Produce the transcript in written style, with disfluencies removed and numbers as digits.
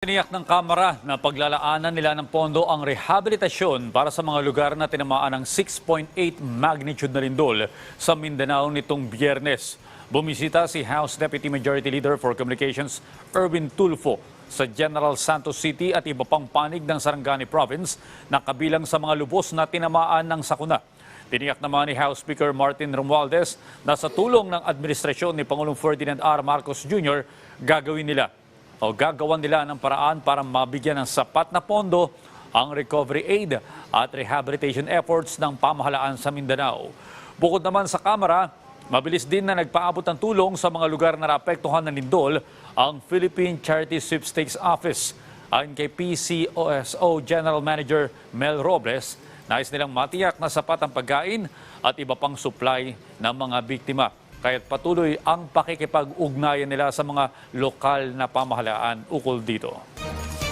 Tiniyak ng Kamara na paglalaanan nila ng pondo ang rehabilitasyon para sa mga lugar na tinamaan ng 6.8 magnitude na lindol sa Mindanao nitong Biyernes. Bumisita si House Deputy Majority Leader for Communications Erwin Tulfo sa General Santos City at iba pang panig ng Sarangani Province na kabilang sa mga lubos na tinamaan ng sakuna. Tiniyak naman ni House Speaker Martin Romualdez na sa tulong ng administrasyon ni Pangulong Ferdinand R. Marcos Jr. gagawan nila ng paraan para mabigyan ng sapat na pondo ang recovery aid at rehabilitation efforts ng pamahalaan sa Mindanao. Bukod naman sa Kamara, mabilis din na nagpaabot ng tulong sa mga lugar na naapektuhan ng lindol ang Philippine Charity Sweepstakes Office. Ayon kay PCOSO General Manager Mel Robles, nais nilang matiyak na sapat ang pagkain at iba pang supply ng mga biktima. Kaya't patuloy ang pakikipag-ugnayan nila sa mga lokal na pamahalaan ukol dito.